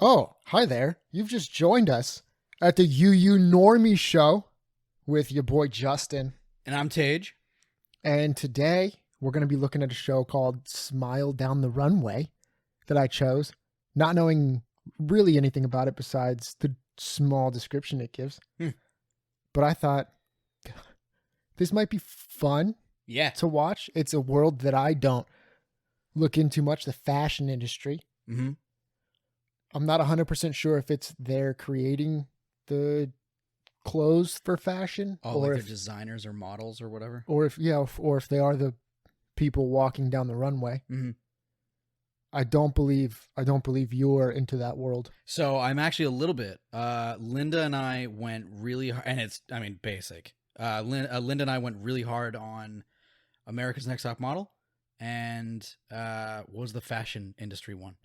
Oh, hi there. You've just joined us at the UU Normie Show with your boy Justin. And I'm Taidge. And today we're going to be looking at a show called Smile Down the Runway that I chose, not knowing really anything about it besides the small description it gives. But I thought this might be fun to watch. It's a world that I don't look into much, the fashion industry. Mm-hmm. I'm not 100% sure if it's they're creating the clothes for fashion, or like they're designers or models or whatever, or if they are the people walking down the runway. Mm-hmm. I don't believe you're into that world. So I'm actually a little bit. Linda and I went really hard, and basic. Linda and I went really hard on America's Next Top Model, and what was the fashion industry one?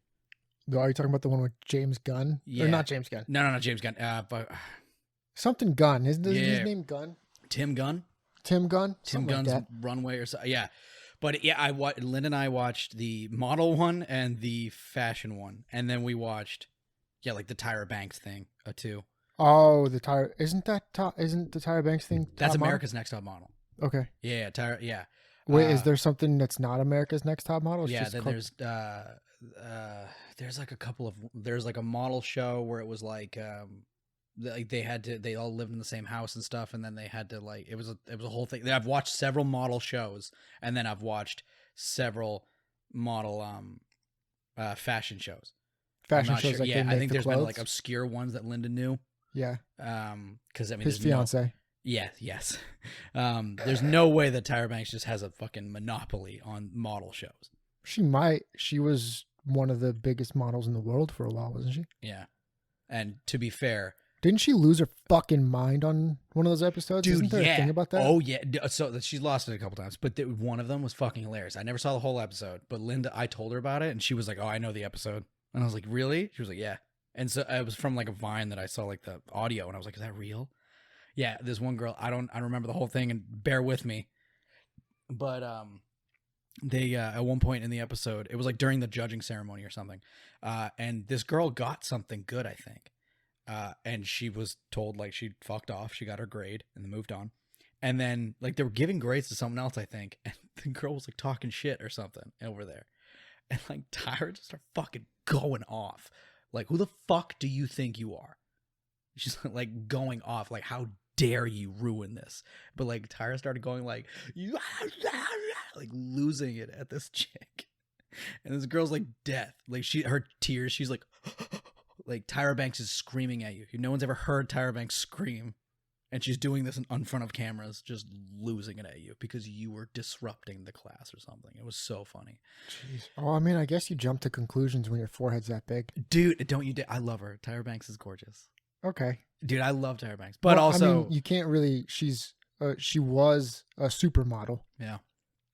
Are you talking about the one with James Gunn? Yeah. Or not James Gunn? No, not James Gunn. But something Gunn. Isn't his name Gunn? Tim Gunn. Tim Gunn. Tim Gunn's like Runaway or so. Yeah. But yeah, Linda and I watched the model one and the fashion one, and then we watched, like the Tyra Banks thing too. Oh, the Tyra isn't the Tyra Banks thing? That's America's Next Top Model. Okay. Yeah, Tyra. Yeah. Wait, is there something that's not America's Next Top Model? It's there's like a couple of there's like a model show where it was like they all lived in the same house and stuff, and then they had to it was a whole thing. I've watched several model shows, and then I've watched several model fashion shows. Fashion shows, sure. I think there's clothes. been like obscure ones that Linda knew. Yeah. Because his fiance. Yes. There's no way that Tyra Banks just has a fucking monopoly on model shows. She might. She was one of the biggest models in the world for a while, wasn't she? Yeah. And to be fair, didn't she lose her fucking mind on one of those episodes? Dude, Isn't there a thing about that? Oh, yeah. So she's lost it a couple times, but one of them was fucking hilarious. I never saw the whole episode, but Linda, I told her about it, and she was like, "Oh, I know the episode." And I was like, "Really?" She was like, "Yeah." And so it was from like a Vine that I saw like the audio, and I was like, "Is that real?" Yeah, this one girl, I don't remember the whole thing, and bear with me. But they at one point in the episode, it was like during the judging ceremony or something, and this girl got something good, I think. And she was told like she fucked off. She got her grade and then moved on. And then like they were giving grades to someone else, I think. And the girl was like talking shit or something over there. And like Tyra just started fucking going off. Like, who the fuck do you think you are? She's like going off. Like, how dare you ruin this? But like Tyra started going like losing it at this chick. And this girl's like death. Like her tears, she's like like Tyra Banks is screaming at you. No one's ever heard Tyra Banks scream. And she's doing this in front of cameras, just losing it at you because you were disrupting the class or something. It was so funny. Jeez. Oh, I mean, I guess you jump to conclusions when your forehead's that big. Dude, don't you I love her. Tyra Banks is gorgeous. Okay. Dude, I love Tyra Banks. But also... I mean, you can't really... She was a supermodel. Yeah.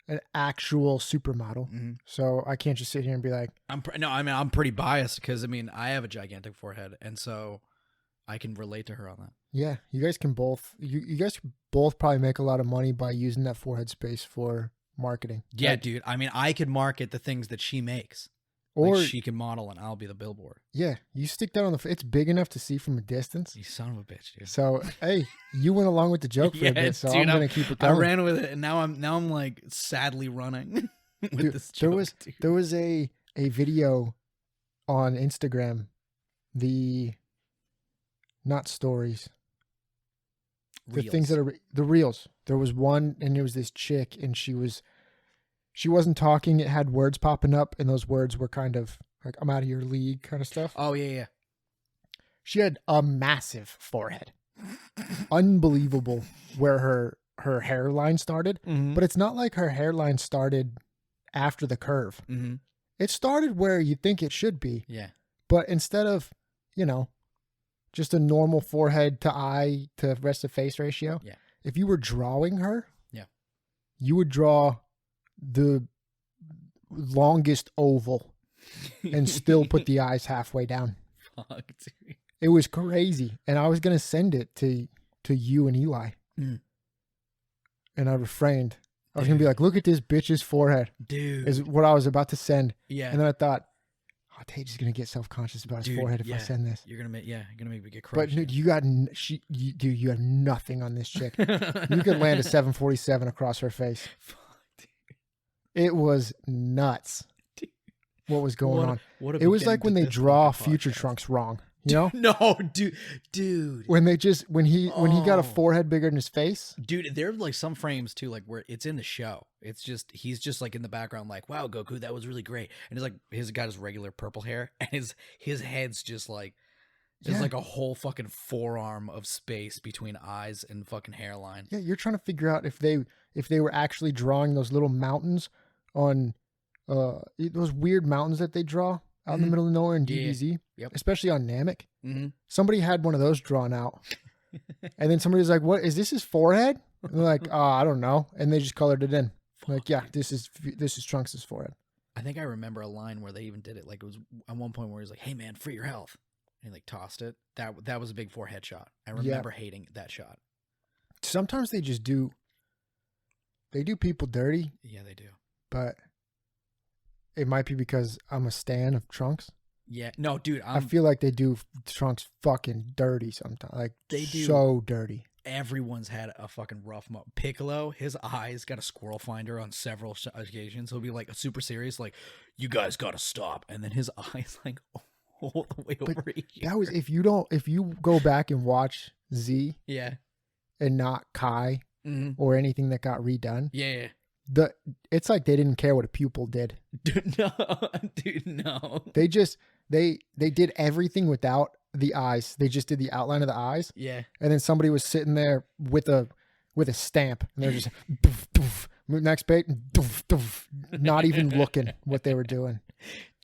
An actual supermodel. Mm-hmm. So I can't just sit here and be like... I'm pretty biased because, I have a gigantic forehead. And so I can relate to her on that. Yeah. You guys can both... You guys both probably make a lot of money by using that forehead space for marketing. Yeah, like, dude. I could market the things that she makes. Or like she can model and I'll be the billboard. Yeah. You stick that on the... It's big enough to see from a distance. You son of a bitch, dude. So, hey, you went along with the joke for a bit, so dude, I'm going to keep it going. I ran with it, and now I'm like sadly running with dude, this joke. There was a video on Instagram, not stories. Reels. The things that are the reels. There was one, and it was this chick, and she wasn't talking. It had words popping up, and those words were kind of like, I'm out of your league kind of stuff. Oh, yeah. She had a massive forehead. Unbelievable where her hairline started. Mm-hmm. But it's not like her hairline started after the curve. Mm-hmm. It started where you think it should be. Yeah. But instead of, just a normal forehead to eye to rest of face ratio, yeah. If you were drawing her, yeah, you would draw the longest oval and still put the eyes halfway down. Fuck, dude. It was crazy. And I was going to send it to you and Eli. Mm. And I refrained. I was going to be like, look at this bitch's forehead. Dude. Is what I was about to send. Yeah. And then I thought, Oh, Taidge is gonna get self-conscious about his Dude, forehead if I yeah. send this. You're gonna make me get But crushed. dude, you got dude, you have nothing on this chick. You could land a 747 across her face. It was nuts. What was going on? It was like when they draw Future Trunks wrong. You know? No, dude. When he got a forehead bigger than his face. Dude, there are like some frames too, like where it's in the show. It's just he's just like in the background, like, wow, Goku, that was really great. And he's got his regular purple hair, and his head's just like there's like a whole fucking forearm of space between eyes and fucking hairline. Yeah, you're trying to figure out if they were actually drawing those little mountains on those weird mountains that they draw out in the middle of nowhere in DBZ, especially on Namek. Mm-hmm. Somebody had one of those drawn out, and then somebody was like, "What is this? His forehead?" And they're like, I don't know," and they just colored it in. Like, yeah, this is Trunks' forehead. I think I remember a line where they even did it. Like it was at one point where he's like, "Hey man, for your health," and he like tossed it. That was a big forehead shot. I remember hating that shot. Sometimes they just do. They do people dirty. Yeah, they do. But it might be because I'm a stan of Trunks. Yeah, no, dude. I feel like they do Trunks fucking dirty sometimes. Like they do so dirty. Everyone's had a fucking rough moment. Piccolo, his eyes got a squirrel finder on several occasions. He'll be like super serious, like, "You guys gotta stop," and then his eyes like all the way over here. That was if you go back and watch Z, and not Kai or anything that got redone. Yeah. It's like they didn't care what a pupil did. Dude, no. They just they did everything without the eyes. They just did the outline of the eyes. Yeah. And then somebody was sitting there with a stamp, and they're just doof, doof, next page, doof, doof, not even looking what they were doing.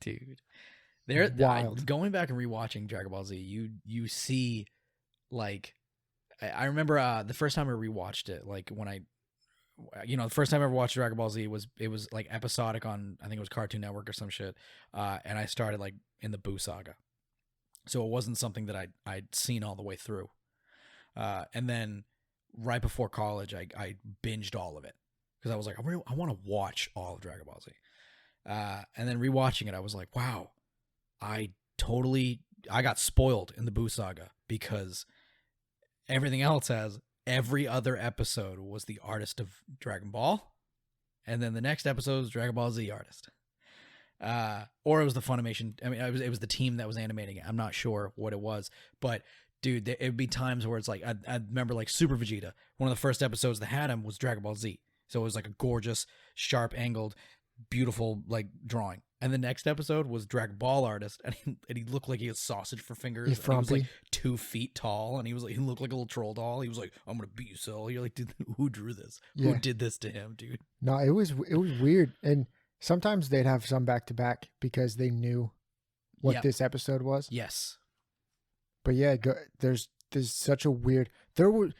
Dude, they're wild. Going back and rewatching Dragon Ball Z, you see, like, I remember the first time I rewatched it, like when the first time I ever watched Dragon Ball Z it was like episodic on, I think it was Cartoon Network or some shit. And I started like in the Buu saga. So it wasn't something that I'd seen all the way through. And then right before college, I binged all of it because I was like, I want to watch all of Dragon Ball Z. And then rewatching it, I was like, wow, I got spoiled in the Buu saga because everything else every other episode was the artist of Dragon Ball, and then the next episode was Dragon Ball Z artist, or it was the Funimation. I mean, it was the team that was animating it. I'm not sure what it was, but dude, it'd be times where it's like I remember like Super Vegeta. One of the first episodes that had him was Dragon Ball Z, so it was like a gorgeous, sharp angled, beautiful like drawing. And the next episode was Dragon Ball artist, and he looked like he had sausage for fingers. And he was like 2 feet tall, and he looked like a little troll doll. He was like, "I'm gonna beat you, Cell." You're like, dude, who drew this? Yeah. Who did this to him, dude? No, it was weird, and sometimes they'd have some back to back because they knew what this episode was. Yes, but yeah, there's such a weird. There were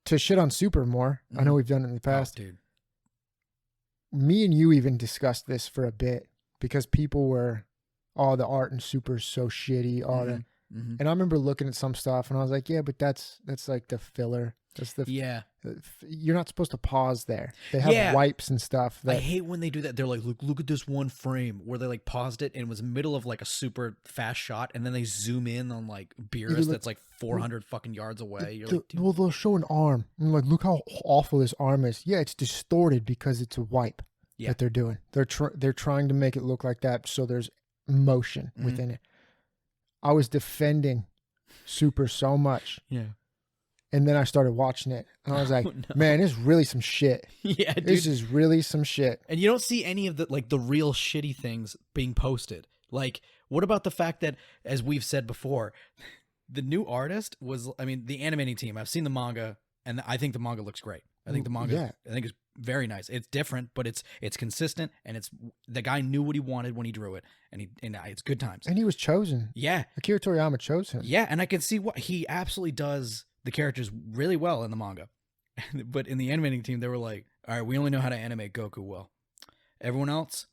to shit on Super more. I know we've done it in the past, dude. Me and you even discussed this for a bit. Because people were, the art in Super is so shitty. And I remember looking at some stuff and I was like, yeah, but that's like the filler. That's the you're not supposed to pause there. They have wipes and stuff. I hate when they do that. They're like, look at this one frame where they like paused it and it was middle of like a super fast shot, and then they zoom in on like Beerus that's like 400 fucking yards away. You're like, well, they'll show an arm and like, look how awful this arm is. Yeah, it's distorted because it's a wipe. That they're doing. They're trying to make it look like that so there's motion within it. I was defending Super so much. Yeah. And then I started watching it. And I was like, man, it's really some shit. Yeah, dude. This is really some shit. And you don't see any of the real shitty things being posted. Like, what about the fact that, as we've said before, the new artist was, I mean, the animating team, I've seen the manga, and I think the manga looks great. I think the manga, I think it's very nice. It's different, but it's consistent, and the guy knew what he wanted when he drew it, and it's good times. And he was chosen. Yeah, Akira Toriyama chose him. Yeah, and I can see what he absolutely does the characters really well in the manga, but in the animating team, they were like, "All right, we only know how to animate Goku well. Everyone else,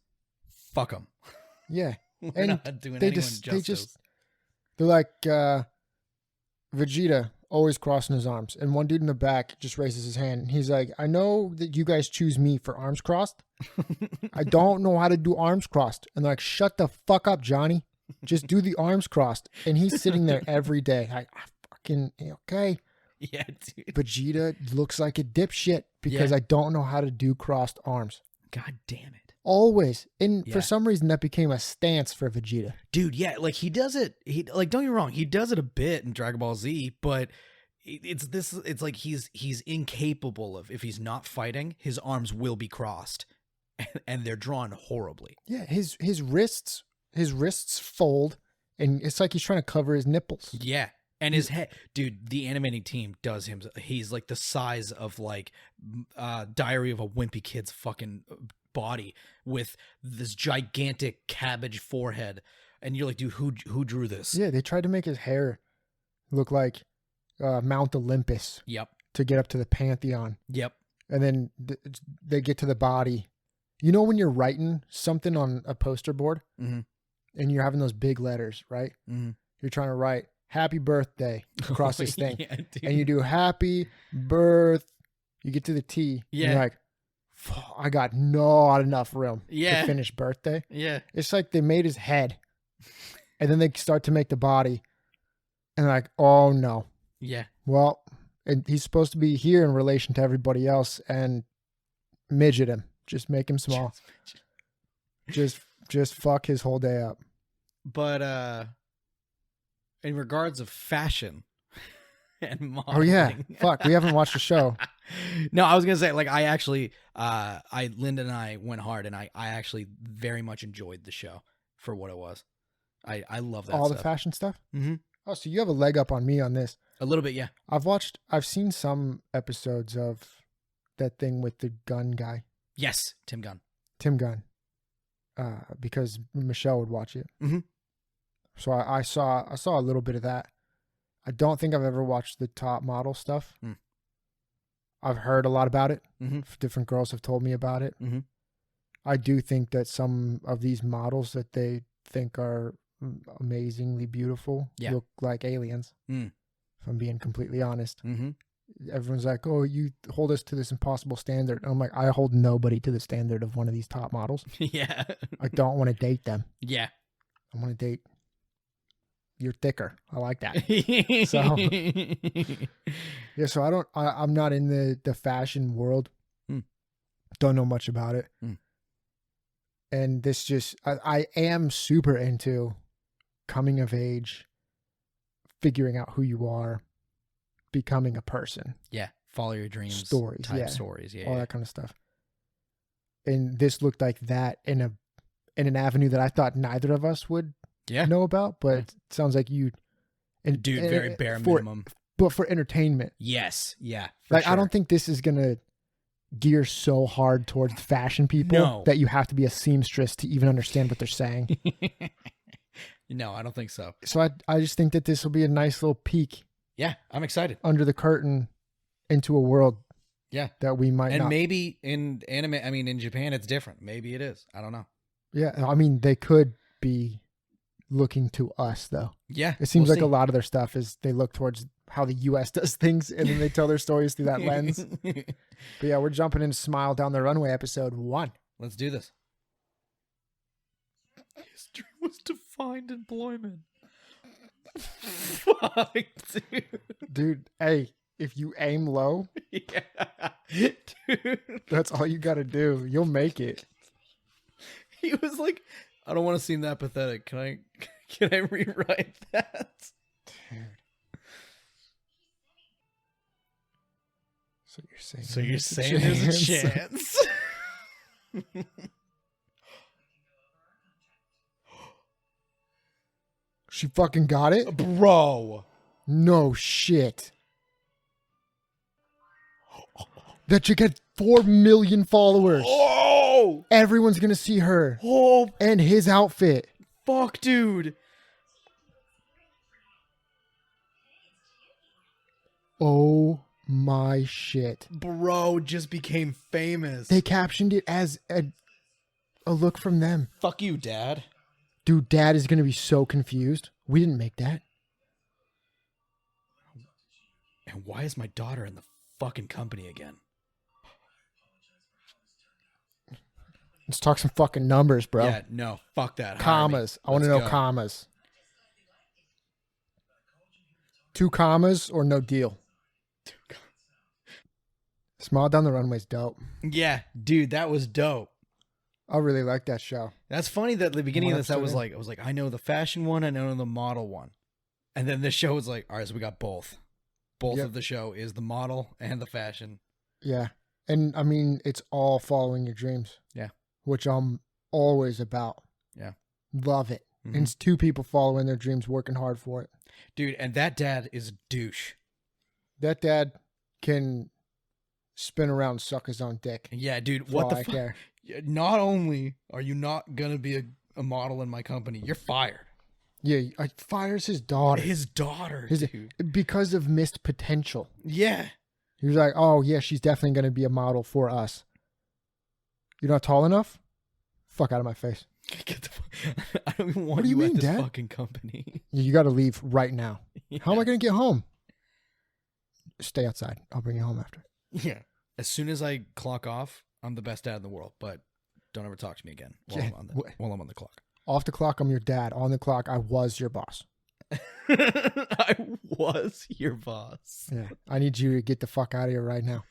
fuck them." Yeah, we're not doing anyone justice. They're like Vegeta. always crossing his arms. And one dude in the back just raises his hand. And he's like, I know that you guys choose me for arms crossed. I don't know how to do arms crossed. And they're like, shut the fuck up, Johnny. Just do the arms crossed. And he's sitting there every day. Like, fucking, okay. Yeah, dude. Vegeta looks like a dipshit because Yeah. I don't know how to do crossed arms. God damn it. Always. And Yeah. for some reason, that became a stance for Vegeta. Dude, yeah, like he does it. He like, don't get me wrong, he does it a bit in Dragon Ball Z, but it's like he's incapable of, if he's not fighting, his arms will be crossed, and they're drawn horribly. Yeah, his wrists fold, and it's like he's trying to cover his nipples. Yeah. And his head, dude, the animating team does him. He's like the size of like Diary of a Wimpy Kid's fucking body with this gigantic cabbage forehead. And you're like, dude, who drew this? Yeah, they tried to make his hair look like Mount Olympus Yep. to get up to the Pantheon. Yep. And then they get to the body. You know when you're writing something on a poster board Mhm. and you're having those big letters, right? Mhm. You're trying to write happy birthday across this thing. Yeah, dude. And you do happy birth. You get to the T. Yeah. And you're like, "Fuck, I got not enough room Yeah. to finish birthday. Yeah. It's like they made his head. And then they start to make the body. And they're like, oh no. Yeah. Well, and he's supposed to be here in relation to everybody else and midget him. Just make him small. Just fuck his whole day up. But in regards of fashion and modeling. Oh yeah. Fuck. We haven't watched the show. No, I was gonna say, like, I actually Linda and I went hard, and I actually very much enjoyed the show for what it was. I love that All stuff. the fashion stuff? Mm-hmm. Oh, so you have a leg up on me on this. A little bit, yeah. I've seen some episodes of that thing with the gun guy, Yes, Tim Gunn. Tim Gunn, because Michelle would watch it. Mhm. So I saw a little bit of that. I don't think I've ever watched the top model stuff. Mm. I've heard a lot about it. Mhm. Different girls have told me about it. Mhm. I do think that some of these models that they think are amazingly beautiful Yeah. look like aliens. Mm. If I'm being completely honest. Mm-hmm. Everyone's like, oh, you hold us to this impossible standard. And I'm like, I hold nobody to the standard of one of these top models. Yeah. I don't want to date them. Yeah. I want to date, you're thicker. I like that. So. Yeah, so I'm not in the fashion world. Mm. Don't know much about it. Mm. And this just, I am super into coming of age, figuring out who you are, becoming a person. Yeah. Follow your dreams. Stories, Type yeah. stories. Yeah. All yeah. that kind of stuff. And this looked like that in an avenue that I thought neither of us would Yeah. know about, but it sounds like you. And Dude, very bare for, minimum. But for entertainment. Yes. Yeah. For Like, sure. I don't think this is gonna gear so hard towards fashion people No. that you have to be a seamstress to even understand what they're saying. No, I don't think so. So I just think that this will be a nice little peek Yeah. I'm excited. under the curtain into a world Yeah. that we might And not. maybe in anime, I mean, in Japan, it's different. Maybe it is. I don't know. Yeah, I mean, they could be looking to us though. Yeah. It seems we'll like a lot of their stuff is they look towards how the U.S. does things, and then they tell their stories through that lens. But yeah, we're jumping into Smile Down the Runway episode 1. Let's do this. His dream was to find employment. Fuck, dude. Dude, hey, if you aim low, Yeah. Dude. that's all you got to do. You'll make it. He was like, I don't want to seem that pathetic. Can I rewrite that? Dude. So So you're there's saying there's a chance. She fucking got it? Bro. No shit. That chick had 4 million followers. Oh. Everyone's gonna see her Oh, and his outfit. fuck, dude. Oh my shit. Bro just became famous. They captioned it as a look from them. Fuck you, Dad. Dude, Dad is gonna be so confused. We didn't make that. And why is my daughter in the fucking company again? Let's talk some fucking numbers, bro. Yeah, no, fuck that. Hire me. Commas. I want to Let's know go. commas. 2 commas or no deal. Smile Down the Runway's dope. Yeah, dude, that was dope. I really like that show. That's funny that at the beginning of this, I episode was like, I know the fashion one, I know the model one. And then this show was like, all right, so we got both. Both Yep. of the show is the model and the fashion. Yeah. And I mean, it's all following your dreams. Yeah. Which I'm always about. Yeah. Love it. Mhm. And it's 2 people following their dreams, working hard for it. Dude, and that dad is a douche. That dad can spin around and suck his own dick. Yeah, dude, For what all the I fuck? care. Not only are you not going to be a model in my company, you're fired. Yeah, fires his daughter. His daughter, His- dude. Because of missed potential. Yeah. He was like, oh, yeah, she's definitely going to be a model for us. You're not tall enough? Fuck out of my face. Get the I don't even want What do you you mean, at this Dad? fucking company. You got to leave right now. How am I Yeah. going to get home? Stay outside. I'll bring you home after. Yeah. As soon as I clock off, I'm the best dad in the world, but don't ever talk to me again while, Yeah, while I'm on the clock. Off the clock, I'm your dad. On the clock, I was your boss. I was your boss. Yeah. I need you to get the fuck out of here right now.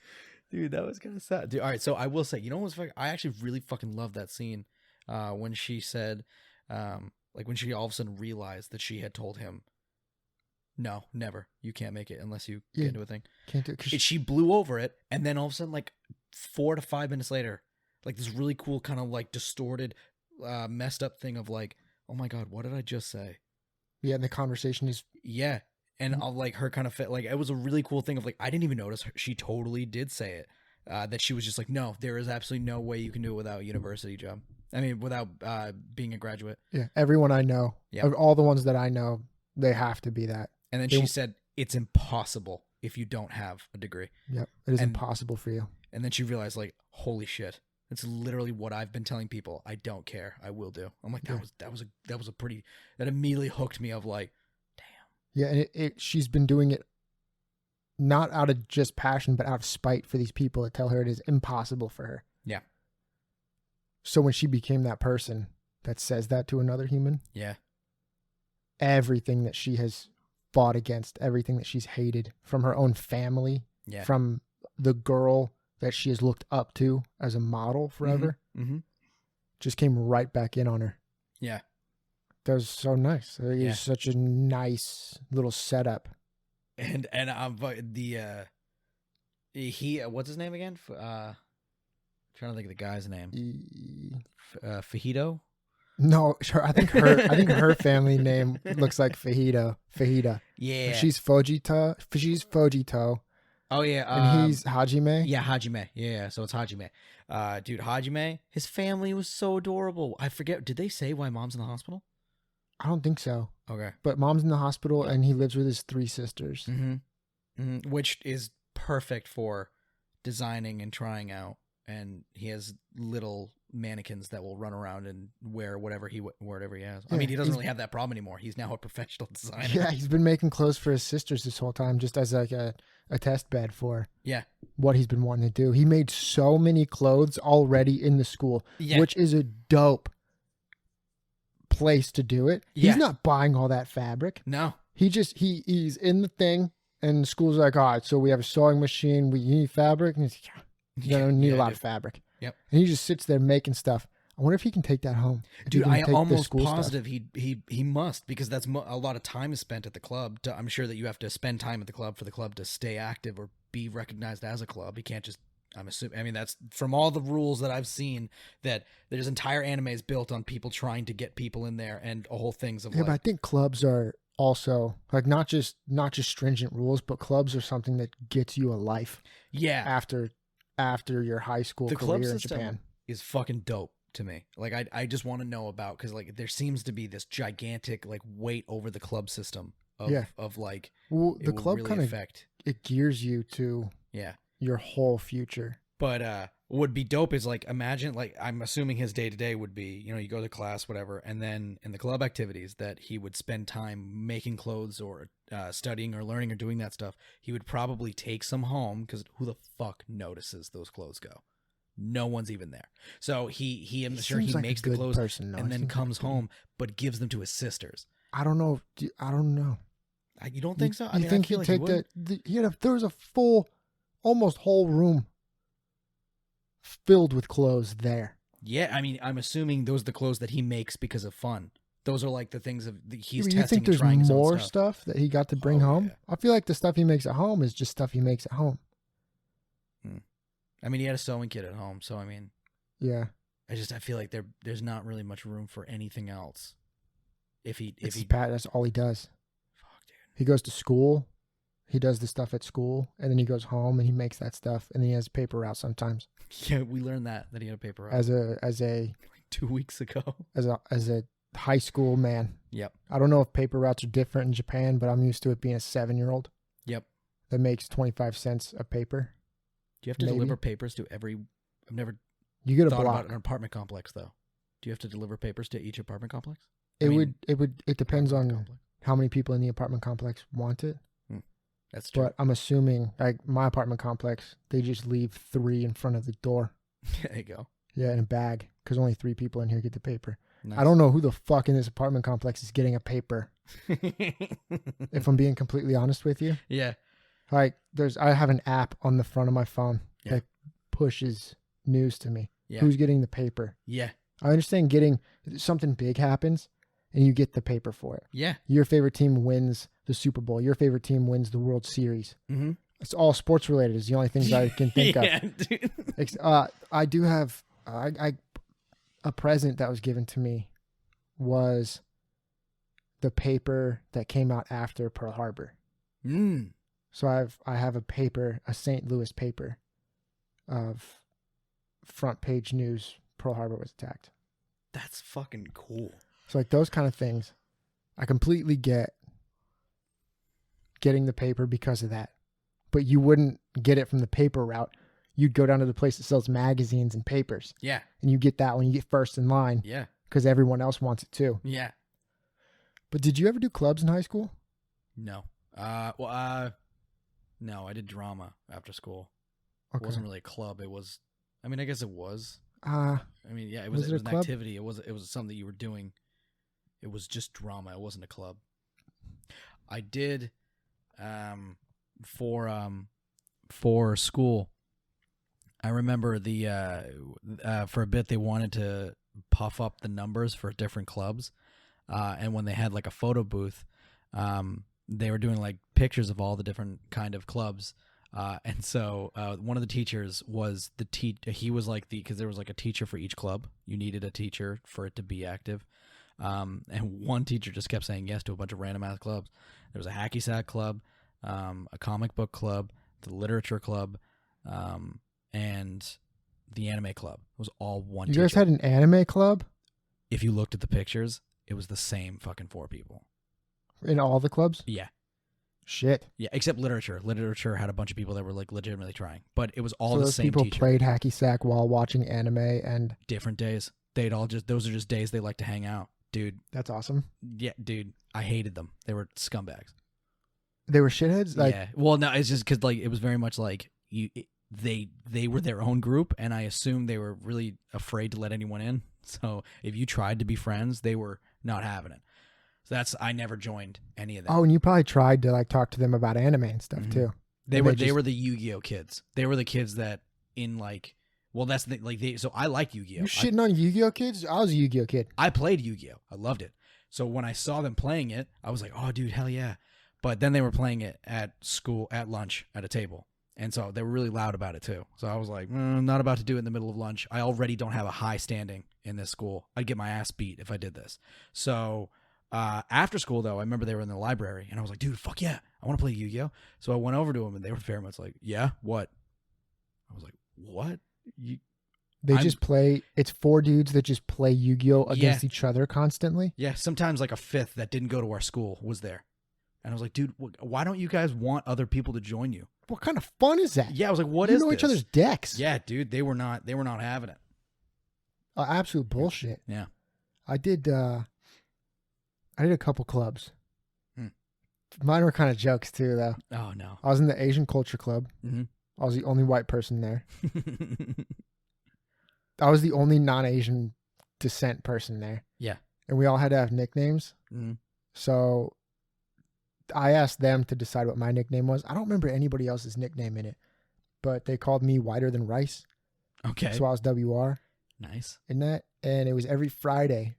Dude, that was kind of sad. Dude, all right, so I will say, you know what's fucking, I actually really fucking love that scene when she said, like when she all of a sudden realized that she had told him, no, never. You can't make it unless you Yeah. get into a thing. Can't do it. 'Cause She blew over it, and then all of a sudden, like 4 to 5 minutes later, like this really cool kind of like distorted, messed up thing of like, oh my God, what did I just say? yeah, and the conversation is, Yeah. And I'll like her kind of fit, like it was a really cool thing of like, I didn't even notice she totally did say it. That she was just like, no, there is absolutely no way you can do it without a university job. I mean, without being a graduate. yeah, everyone I know, Yeah. of all the ones that I know, they have to be that. And then They- she said, it's impossible if you don't have a degree. Yep. It is And- impossible for you. And then she realized, like, holy shit, it's literally what I've been telling people. I don't care. I will do. I'm like, Yeah. that was a pretty, that immediately hooked me of like, Yeah, and she's been doing it not out of just passion, but out of spite for these people that tell her it is impossible for her. Yeah. So when she became that person that says that to another human, yeah, everything that she has fought against, everything that she's hated from her own family, yeah. from the girl that she has looked up to as a model forever, Mm-hmm. just came right back in on her. Yeah. That was so nice. It Yeah. was such a nice little setup. And the he what's his name again? Trying to think of the guy's name. Fajito. No, sure. I think her family name looks like Fajita. Yeah. She's Fujito. She's Fujito, Oh yeah. and he's Hajime. Yeah, Hajime. Yeah, so it's Hajime. Dude, Hajime, his family was so adorable. I forget, did they say why mom's in the hospital? I don't think so, Okay. but mom's in the hospital, and he lives with his 3 sisters. Mm-hmm. Which is perfect for designing and trying out. And he has little mannequins that will run around and wear whatever he has. I Yeah, mean, he doesn't he's- really have that problem anymore. He's now a professional designer. Yeah, he's been making clothes for his sisters this whole time, just as like a test bed for Yeah. what he's been wanting to do. He made so many clothes already in the school, Yeah. which is a dope place to do it. Yeah. He's not buying all that fabric. No. He's in the thing, and the school's like, all right, so we have a sewing machine. You need fabric, and he's like, yeah, you don't need a lot of fabric. Yep. And he just sits there making stuff. I wonder if he can take that home. If he Dude, can I take the almost school stuff. positive he must, because that's a lot of time is spent at the club. I'm sure that you have to spend time at the club for the club to stay active or be recognized as a club. You can't just, I'm assuming, I mean, that's from all the rules that I've seen, that there's entire animes built on people trying to get people in there, and a whole things of Yeah, but I like, think clubs are also like not just stringent rules, but clubs are something that gets you a life yeah, after your high school the club career in system Japan. is fucking dope to me. Like I just want to know about, because like there seems to be this gigantic like weight over the club system of Yeah. of like Well, it the will club really kind of affect. it gears you to Yeah. your whole future. But would be dope is like, imagine, like, I'm assuming his day to day would be, you know, you go to class, whatever, and then in the club activities that he would spend time making clothes or studying or learning or doing that stuff. He would probably take some home because who the fuck notices those clothes go? No one's even there. So I'm sure he seems like makes a the good clothes person, though. and He then seems like comes a good- home, but gives them to his sisters. I don't know. I don't know. You don't think so? I You mean, think I feel he'd like he take would. there was a full, almost whole room filled with clothes there. Yeah, I mean, I'm assuming those are the clothes that he makes because of fun. Those are like the things he's You testing think and there's trying his own more stuff. stuff that he got to bring Oh, home? yeah. I feel like the stuff he makes at home is just stuff he makes at home. I mean, he had a sewing kit at home, so I mean, Yeah. I feel like there's not really much room for anything else. If he That's all he does. fuck, dude. He goes to school, he does the stuff at school, and then he goes home and he makes that stuff, and then he has paper route sometimes. Yeah, we learned that he had a paper route As a like 2 weeks ago. as a high school man. Yep. I don't know if paper routes are different in Japan, but I'm used to it being a 7-year-old. Yep. That makes 25 cents a paper. Do you have to Maybe. deliver papers to every? I've never You get a thought block. about an apartment complex though. Do you have to deliver papers to each apartment complex? It depends apartment on complex. how many people in the apartment complex want it. That's true. But I'm assuming, like my apartment complex, they just leave 3 in front of the door. There you go. Yeah, in a bag, because only 3 people in here get the paper. Nice. I don't know who the fuck in this apartment complex is getting a paper. If I'm being completely honest with you, Yeah. like I have an app on the front of my phone Yeah. that pushes news to me. Yeah. Who's getting the paper? Yeah. I understand getting something big happens and you get the paper for it. Yeah. Your favorite team wins the Super Bowl. Your favorite team wins the World Series. Mm-hmm. It's all sports related is the only things I can think yeah, of. dude. I do have a present that was given to me was the paper that came out after Pearl Harbor. Mm. So I have a paper, a St. Louis paper of front page news. Pearl Harbor was attacked. That's fucking cool. So like those kind of things, I completely get getting the paper because of that. But you wouldn't get it from the paper route. You'd go down to the place that sells magazines and papers. Yeah. And you get that when you get first in line Yeah. because everyone else wants it too. Yeah. But did you ever do clubs in high school? No. No, I did drama after school. It Okay. wasn't really a club. It was, I mean, I guess it was. Uh, I mean, yeah, it Was was, it it a was an club? activity. It was something that you were doing. It was just drama. It wasn't a club. I did for school. I remember for a bit they wanted to puff up the numbers for different clubs, and when they had like a photo booth, they were doing like pictures of all the different kind of clubs. And so one of the teachers was he was like because there was like a teacher for each club. You needed a teacher for it to be active. And one teacher just kept saying yes to a bunch of random ass clubs. There was a hacky sack club, a comic book club, the literature club, and the anime club. It was all one you teacher. guys had an anime club If you looked at the pictures, it was the same fucking 4 people. in all the clubs? Yeah. Shit. Yeah, except literature. Literature had a bunch of people that were like legitimately trying, but it was all So the those same people teacher. played hacky sack while watching anime, and Different days. Those are just days they like to hang out, dude. that's awesome. Yeah, dude. I hated them. They were scumbags. They were shitheads. Like, yeah. Well, no, it's just because like it was very much like they were their own group, and I assumed they were really afraid to let anyone in. So if you tried to be friends, they were not having it. So I never joined any of that. oh, and you probably tried to like talk to them about anime and stuff Mhm. too. They and were they just- were the Yu-Gi-Oh kids. They were the kids that in like. Well, that's the like they. So I like Yu-Gi-Oh. You shitting on Yu-Gi-Oh kids? I was a Yu-Gi-Oh kid. I played Yu-Gi-Oh. I loved it. So when I saw them playing it, I was like, "Oh, dude, hell yeah!" But then they were playing it at school at lunch at a table, and so they were really loud about it too. So I was like, I'm not about to do it in the middle of lunch. I already don't have a high standing in this school. I'd get my ass beat if I did this. So after school, though, I remember they were in the library, and I was like, "Dude, fuck yeah, I want to play Yu-Gi-Oh!" So I went over to them, and they were very much like, "Yeah, what?" I was like, "What?" They I'm- just play. It's 4 dudes that just play Yu-Gi-Oh against each other constantly. Yeah, sometimes like a 5th that didn't go to our school was there. And I was like, dude, why don't you guys want other people to join you? what kind of fun is that? Yeah, I was like, what you is know this? each other's decks. Yeah, dude, they were not having it. Absolute bullshit. Yeah. I did a couple clubs. Hmm. Mine were kind of jokes too, though. Oh no. I was in the Asian Culture Club. Mm-hmm. I was the only white person there. I was the only non-Asian descent person there. Yeah. And we all had to have nicknames. Mm-hmm. So I asked them to decide what my nickname was. I don't remember anybody else's nickname in it, but they called me Whiter Than Rice. Okay. So I was WR Nice. in that. And it was every Friday.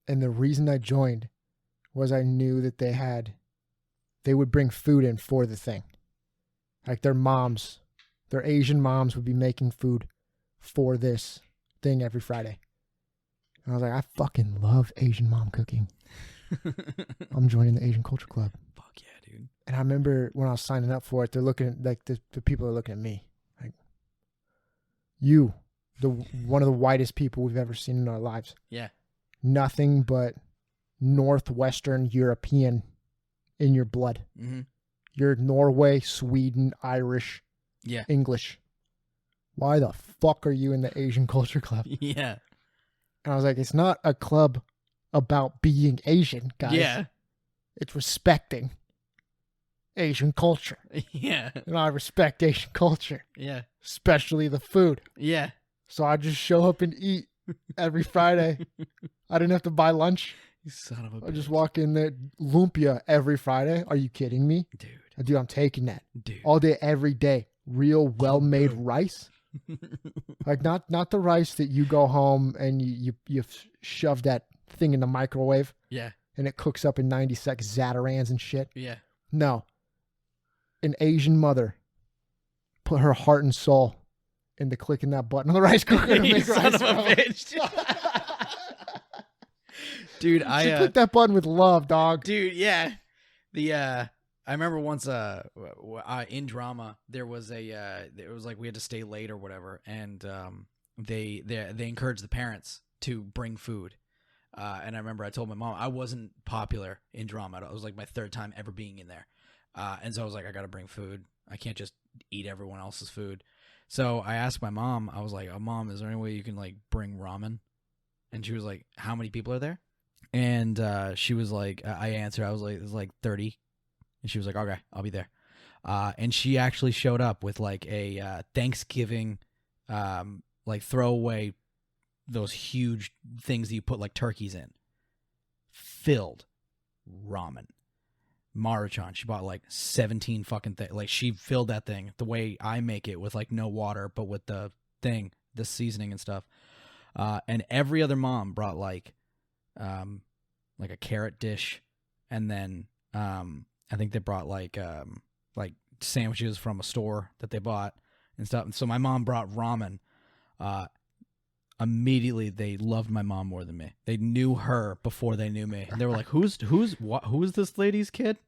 And the reason I joined was I knew that they would bring food in for the thing. Like their Asian moms would be making food for this thing every Friday. And I was like, I fucking love Asian mom cooking. I'm joining the Asian Culture Club. Fuck yeah, dude. And I remember when I was signing up for it, they're looking at, like, the people are looking at me. Like, you, one of the whitest people we've ever seen in our lives. Yeah. Nothing but Northwestern European in your blood. Mm-hmm. You're Norway, Sweden, Irish, Yeah. English. Why the fuck are you in the Asian Culture Club? Yeah. And I was like, it's not a club about being Asian, guys. Yeah. It's respecting Asian culture. Yeah. And I respect Asian culture, Yeah. especially the food. Yeah. So I just show up and eat every Friday. I didn't have to buy lunch. You son of a bitch. I just walk in there, lumpia every Friday. Are you kidding me? Dude. I'm taking that. Dude. All day, every day. Real well-made rice. Like not the rice that you go home and you shove that thing in the microwave Yeah. and it cooks up in 90 seconds, Zatarans and shit. Yeah. No. An Asian mother put her heart and soul into clicking that button on the rice cooker to You make son rice. of a bitch. Dude, She clicked that button with love, dog. Dude, yeah. I remember once in drama there was it was like we had to stay late or whatever, and they encouraged the parents to bring food. And I remember I told my mom I wasn't popular in drama. It was like my third time ever being in there. And so I was like, I got to bring food. I can't just eat everyone else's food. So I asked my mom, I was like, oh, Mom, is there any way you can like bring ramen? And she was like, how many people are there? And she was like, I answered, I was like, there's like 30. And she was like, okay, I'll be there. And she actually showed up with like a Thanksgiving, like throwaway, those huge things that you put like turkeys in, filled ramen. Maruchan, she bought like 17 fucking things. Like she filled that thing the way I make it with like no water, but with the thing, the seasoning and stuff. And every other mom brought like a carrot dish, and then I think they brought like sandwiches from a store that they bought and stuff. And so my mom brought ramen. Immediately they loved my mom more than me. They knew her before they knew me. And they were like, who's this lady's kid?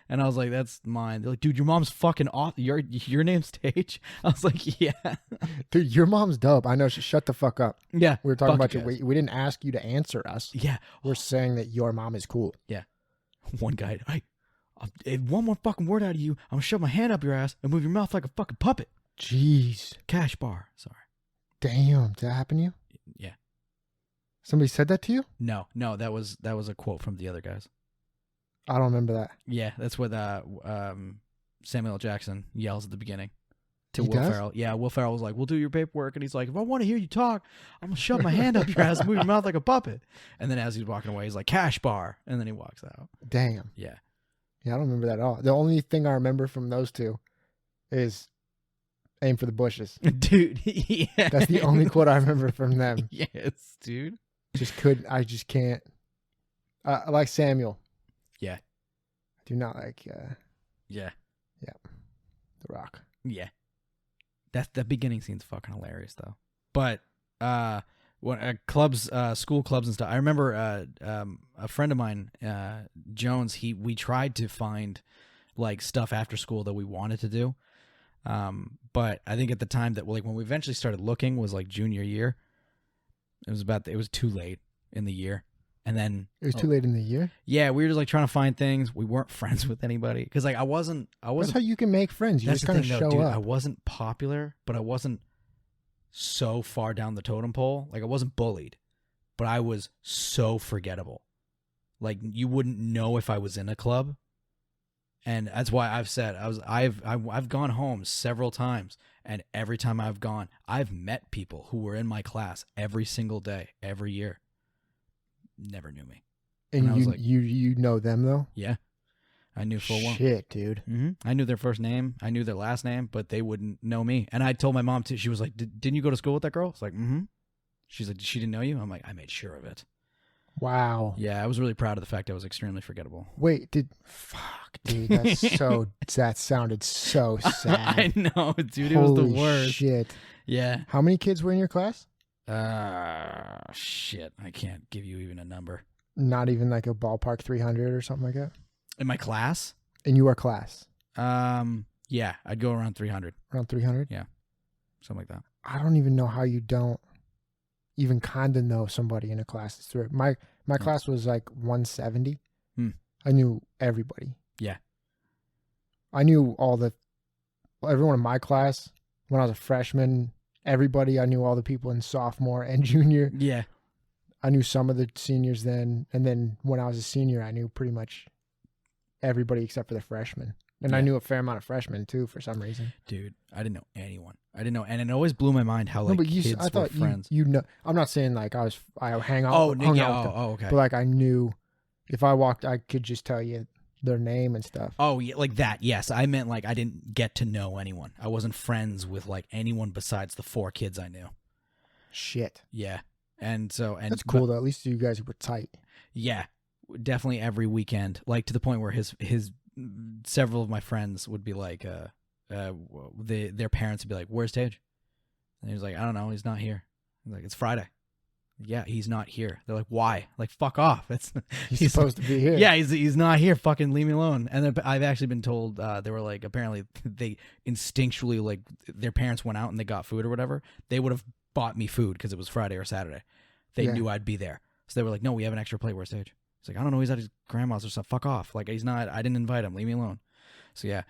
And I was like, that's mine. They're like, dude, your mom's fucking off. Your name's Taidge? I was like, yeah. Dude, your mom's dope. I know. Shut the fuck up. Yeah. We were talking about you. We didn't ask you to answer us. Yeah. We're saying that your mom is cool. Yeah. One guy, if one more fucking word out of you, I'm gonna shove my hand up your ass and move your mouth like a fucking puppet. Jeez. Cash bar. Sorry. Damn. Did that happen to you? Yeah. Somebody said that to you? No, that was a quote from the other guys. I don't remember that. Yeah, that's what Samuel L. Jackson yells at the beginning to He Will does? Ferrell. Yeah, Will Ferrell was like, we'll do your paperwork. And he's like, if I want to hear you talk, I'm going to shove my hand up your ass and move your mouth like a puppet. And then as he's walking away, he's like, cash bar. And then he walks out. Damn. Yeah. Yeah, I don't remember that at all. The only thing I remember from those two is aim for the bushes. Dude, yeah. That's the only quote I remember from them. Yes, dude. I just can't. I like Samuel. Yeah. I do not like Yeah. The Rock. Yeah. That beginning scene's fucking hilarious though. But when clubs, school clubs and stuff, I remember a friend of mine, Jones, we tried to find like stuff after school that we wanted to do. But I think at the time that like when we eventually started looking was like junior year. It was too late in the year. And then It was too late in the year. yeah, we were just like trying to find things. We weren't friends with anybody because like I wasn't. That's how you can make friends. You That's just the kind of thing, show though, dude. up. I wasn't popular, but I wasn't so far down the totem pole. Like I wasn't bullied, but I was so forgettable. Like you wouldn't know if I was in a club, and that's why I've said I've gone home several times, and every time I've gone, I've met people who were in my class every single day, every year. Never knew me. And I was like, you know them though? yeah, I knew full well. Shit, dude. I knew their first name. I knew their last name, but they wouldn't know me. And I told my mom too. She was like, "Didn't you go to school with that girl?" It's like, mm-hmm. She's like, "She didn't know you?" I'm like, "I made sure of it." Wow. Yeah, I was really proud of the fact I was extremely forgettable. Wait, fuck, dude. That sounded so sad. I know, dude. It Holy was the worst. shit. Yeah. How many kids were in your class? Shit. I can't give you even a number. Not even like a ballpark 300 or something like that? In my class? In your class? Yeah, I'd go around 300. Around 300? Yeah. Something like that. I don't even know how you don't even kind of know somebody in a class that's through. My class was like 170. I knew everybody. Yeah. I knew everyone in my class when I was a freshman. Everybody, I knew all the people in sophomore and junior. Yeah. I knew some of the seniors then, and then when I was a senior, I knew pretty much everybody except for the freshmen. And I knew a fair amount of freshmen too, for some reason. Dude, I didn't know anyone. And it always blew my mind how like kids I thought were friends. You know, I'm not saying like I hung out. Oh, hung yeah. out with them, Oh, okay. but like I knew if I walked, I could just tell you their name and stuff. Oh, yeah, like that. Yes, I meant like I didn't get to know anyone. I wasn't friends with like anyone besides the 4 kids I knew. Shit. Yeah, and that's cool though. At least you guys were tight. Yeah, definitely every weekend. Like to the point where his several of my friends would be like, their parents would be like, "Where's Taidge?" And he was like, "I don't know. He's not here." I'm like, "It's Friday." Yeah, he's not here. They're like, "Why?" Like, fuck off. He's supposed to be here. Yeah, he's not here. Fucking leave me alone. And then I've actually been told they were like, apparently they instinctually, like, their parents went out and they got food or whatever. They would have bought me food because it was Friday or Saturday. They knew I'd be there, so they were like, "No, we have an extra plate. Where's Taidge?" It's like, "I don't know. He's at his grandma's or something. Fuck off. Like, he's not. I didn't invite him. Leave me alone." So yeah,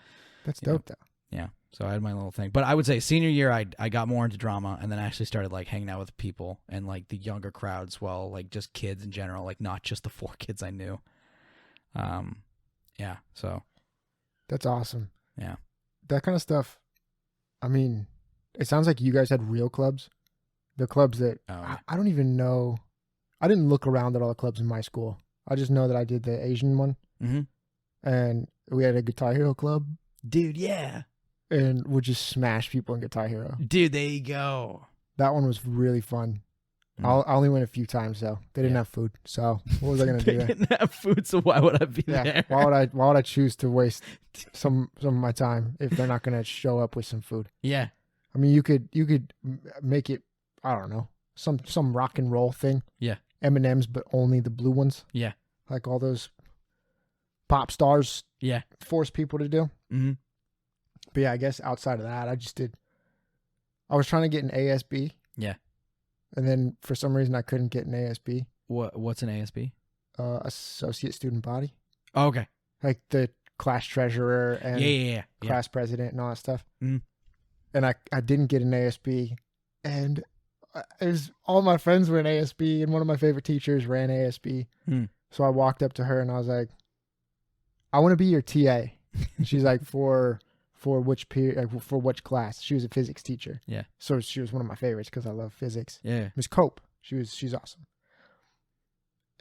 that's dope though. Yeah. So I had my little thing. But I would say senior year, I got more into drama, and then I actually started like hanging out with people and like the younger crowds, well, like just kids in general, like not just the 4 kids I knew. Yeah. So that's awesome. Yeah. That kind of stuff. I mean, it sounds like you guys had real clubs. The clubs that I don't even know. I didn't look around at all the clubs in my school. I just know that I did the Asian one. Mm-hmm. And we had a Guitar Hero club. Dude, yeah. And would just smash people in Guitar Hero. Dude, there you go. That one was really fun. I only went a few times though. They didn't have food, so what was I gonna do? They didn't have food, so why would I be there? Why would I choose to waste some of my time if they're not gonna show up with some food? Yeah. I mean, you could make it. I don't know, some rock and roll thing. Yeah. M&Ms, but only the blue ones. Yeah. Like all those pop stars. Yeah. Force people to do. Mm-hmm. But yeah, I guess outside of that, I was trying to get an ASB. Yeah. And then for some reason I couldn't get an ASB. What's an ASB? Associate student body. Oh, okay. Like the class treasurer and yeah. class president and all that stuff. Mm. And I didn't get an ASB. And it was all my friends were in ASB, and one of my favorite teachers ran ASB. Mm. So I walked up to her and I was like, "I want to be your TA." And she's like, for which period, for which class? She was a physics teacher. Yeah. So she was one of my favorites because I love physics. Yeah. Miss Cope. She's awesome.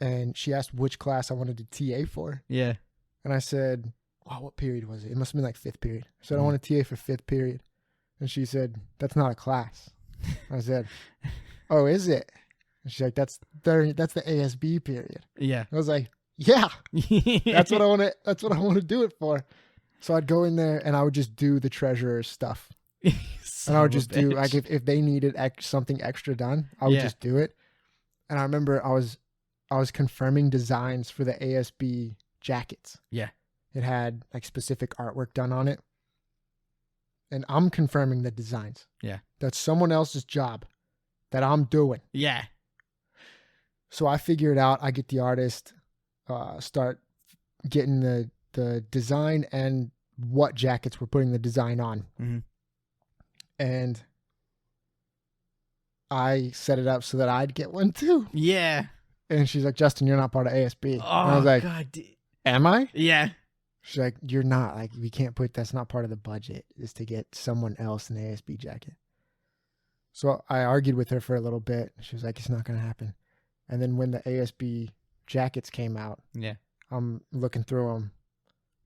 And she asked which class I wanted to TA for. Yeah. And I said, "Wow, what period was it? It must have been like 5th period." I said, "I want to TA for 5th period." And she said, "That's not a class." I said, "Oh, is it?" And she's like, that's the ASB period." Yeah. I was like, "Yeah, that's what I want to do it for." So I'd go in there and I would just do the treasurer's stuff. And I would just do, like, if they needed something extra done, I would just do it. And I remember I was confirming designs for the ASB jackets. Yeah. It had like specific artwork done on it. And I'm confirming the designs. Yeah. That's someone else's job that I'm doing. Yeah. So I figure it out. I get the artist, start getting the design and what jackets we're putting the design on. Mm-hmm. And I set it up so that I'd get one too. Yeah. And she's like, Justin, you're not part of ASB. Oh, and I was like, God. am I? Yeah. She's like, you're not. Like, we can't put, that's not part of the budget, is to get someone else an ASB jacket. So I argued with her for a little bit. She was like, it's not going to happen. And then when the ASB jackets came out, Yeah. I'm looking through them.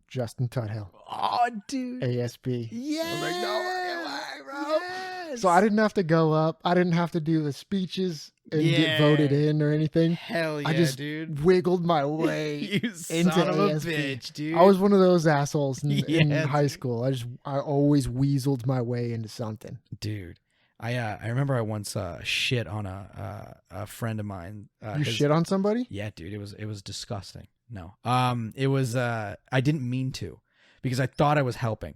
Justin Tuthill, Oh, dude. ASB. Yeah. I was like, no fucking way, bro. Yes. So I didn't have to go up. I didn't have to do the speeches and get voted in or anything. Hell yeah, I just dude. wiggled my way You into son of a ASB. bitch, dude. I was one of those assholes in Yeah, high dude. school. I always weaseled my way into something. Dude. I remember I once shit on a friend of mine. You shit on somebody? Yeah, dude. It was disgusting. No. It was I didn't mean to, because I thought I was helping.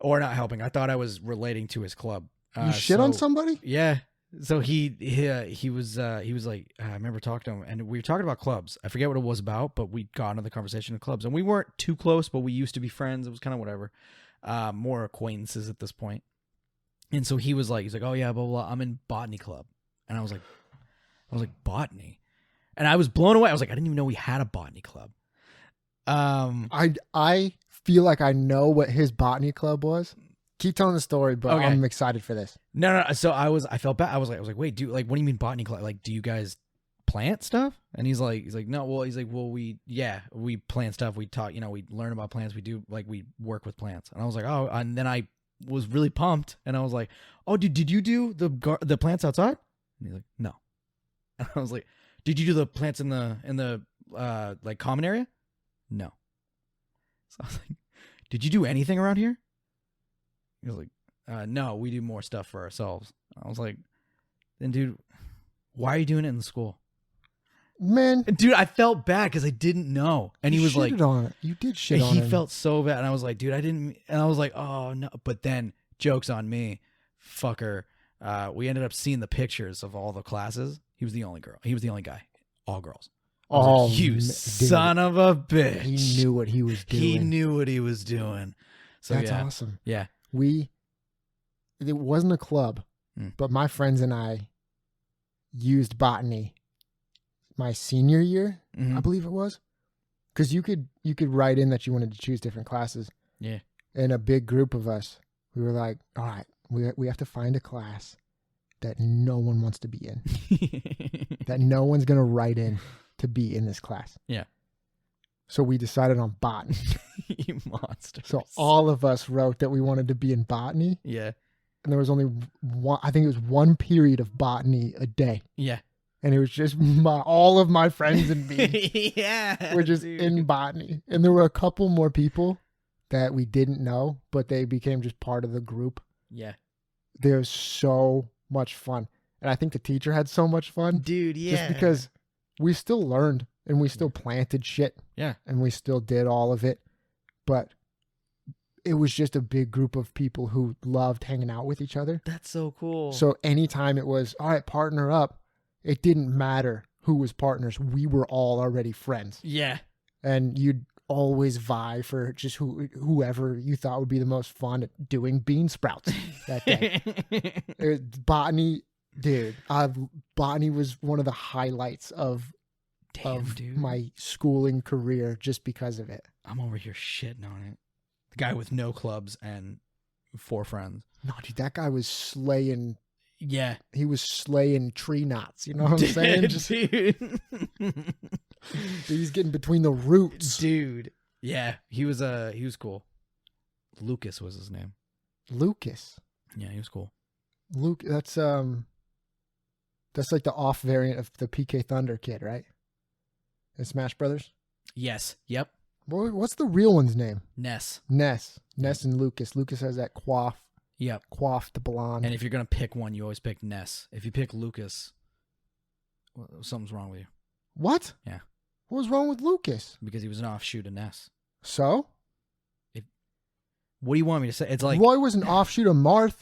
Or not helping. I thought I was relating to his club. You shit on somebody? Yeah. So he was like, I remember talking to him, and we were talking about clubs. I forget what it was about, but we got into the conversation of clubs, and we weren't too close, but we used to be friends. It was kind of whatever, more acquaintances at this point. And so he's like, oh yeah, blah, blah, blah, I'm in botany club. And I was like, botany? And I was blown away. I was like, I didn't even know we had a botany club. I feel like I know what his botany club was. Keep telling the story, but Okay. I'm excited for this. No. So I felt bad. I was like, wait, dude, like, what do you mean botany club? Like, do you guys plant stuff? And he's like, no, well, we plant stuff. We talk, we learn about plants. We do, like, we work with plants. And I was like, oh, and then I was really pumped. And I was like, oh, dude, did you do the plants outside? And he's like, no. And I was like, did you do the plants in the like common area? No. So I was like, did you do anything around here? He was like, no, we do more stuff for ourselves. I was like, then dude, why are you doing it in the school? Man, And dude, I felt bad because I didn't know. And he you was like, shitted on it. You did shit on he him. felt so bad. And I was like, dude, I didn't. And I was like, oh no. But then, joke's on me, fucker. We ended up seeing the pictures of all the classes. He was the only girl. He was the only guy. All girls. I was like, you dude. son of a bitch. He knew what he was doing. He knew what he was doing. So That's yeah. awesome. Yeah. It wasn't a club, but my friends and I used botany my senior year, Mhm. I believe it was, because you could write in that you wanted to choose different classes. Yeah. And a big group of us, we were like, all right, we have to find a class that no one wants to be in, that no one's gonna write in to be in this class. Yeah. So we decided on botany. You monster. So all of us wrote that we wanted to be in botany. Yeah. And there was only one, I think it was one period of botany a day. Yeah. And it was just all of my friends and me Yeah. were just dude. in botany. And there were a couple more people that we didn't know, but they became just part of the group. Yeah. They were so much fun. And I think the teacher had so much fun. Dude, yeah. Just because we still learned and we still planted shit. Yeah. And we still did all of it. But it was just a big group of people who loved hanging out with each other. That's so cool. So anytime it was, all right, partner up, it didn't matter who was partners. We were all already friends. yeah. And you'd always vie for just whoever you thought would be the most fun at doing bean sprouts that day. Botany, dude, botany was one of the highlights of dude. my schooling career just because of it. I'm over here shitting on it. The guy with no clubs and 4 friends. No, dude, that guy was slaying. Yeah. He was slaying tree knots. You know what I'm saying? Just, Dude. he's getting between the roots. Dude. Yeah. He was cool. Lucas was his name. Lucas. Yeah, he was cool. Luke, that's like the off variant of the PK Thunder kid, right? In Smash Brothers. Yes. Yep. What's the real one's name? Ness. Ness and Lucas. Lucas has that Yep. coiffed blonde. And if you're going to pick one, you always pick Ness. If you pick Lucas, well, something's wrong with you. What? Yeah. What was wrong with Lucas? Because he was an offshoot of Ness. So? What do you want me to say? It's like, Roy was an offshoot of Marth.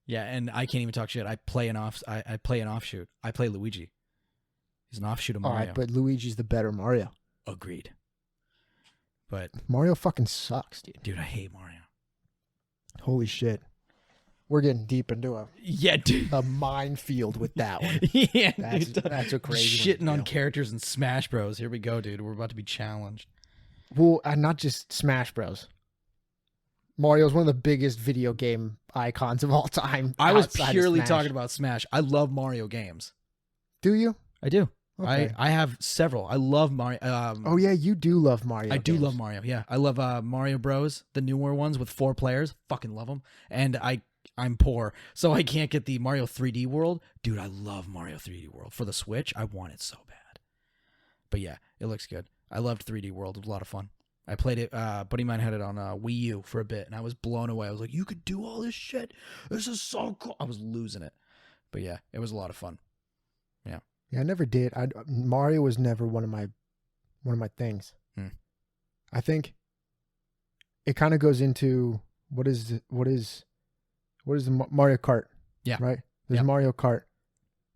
yeah, and I can't even talk shit. I play an offshoot. I play Luigi. He's an offshoot of All Mario. right, but Luigi's the better Mario. Agreed. But Mario fucking sucks, dude. I hate Mario. Holy shit. We're getting deep into Dude. a minefield with that one. Yeah, That's a crazy shitting one on characters in Smash Bros. Here we go, dude. We're about to be challenged. Well, not just Smash Bros. Mario's one of the biggest video game icons of all time. I was outside of purely Smash. talking about Smash. I love Mario games. Do you? I do. Okay. I have several. I love Mario. Oh yeah, you do love Mario. I do games. love Mario. Yeah, I love Mario Bros. The newer ones with 4 players. Fucking love them. And I'm poor, so I can't get the Mario 3D World. Dude, I love Mario 3D World for the Switch. I want it so bad. But yeah, it looks good. I loved 3D World. It was a lot of fun. I played it. Buddy of mine had it on Wii U for a bit, and I was blown away. I was like, "You could do all this shit. This is so cool." I was losing it. But yeah, it was a lot of fun. Yeah, I never did. Mario was never one of my things. I think it kind of goes into what is the Mario Kart? Yeah. Right? There's Yep. Mario Kart.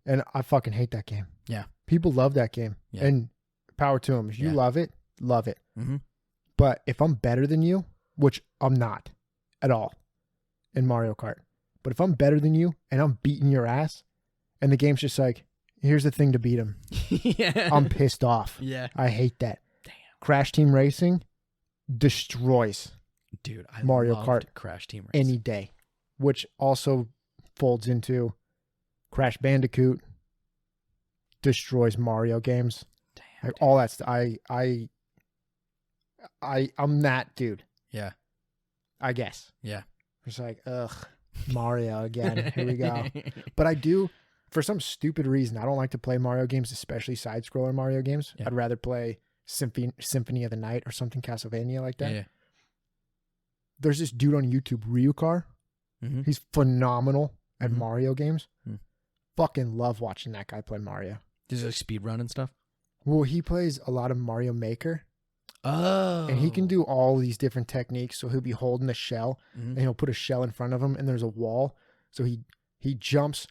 And I fucking hate that game. Yeah. People love that game. Yeah. And power to them. If you Yeah. love it, love it. Mm-hmm. But if I'm better than you, which I'm not at all in Mario Kart, but if I'm better than you and I'm beating your ass and the game's just like, here's the thing to beat him, Yeah. I'm pissed off. Yeah. I hate that. Damn. Crash Team Racing destroys Dude, I Mario loved Kart Crash Team Racing. any day, which also folds into Crash Bandicoot destroys Mario games. Damn. Like all that stuff. I'm that dude, Yeah. I guess. Yeah. It's like, ugh, Mario again. Here we go. But I do, for some stupid reason, I don't like to play Mario games, especially side-scroller Mario games. Yeah. I'd rather play Symphony of the Night or something Castlevania like that. Yeah. There's this dude on YouTube, Ryukar. Mm-hmm. He's phenomenal at Mhm. Mario games. Mm. Fucking love watching that guy play Mario. Does it like speed run and stuff? Well, he plays a lot of Mario Maker, Oh. and he can do all these different techniques. So he'll be holding a shell, Mhm. and he'll put a shell in front of him, and there's a wall. So he jumps,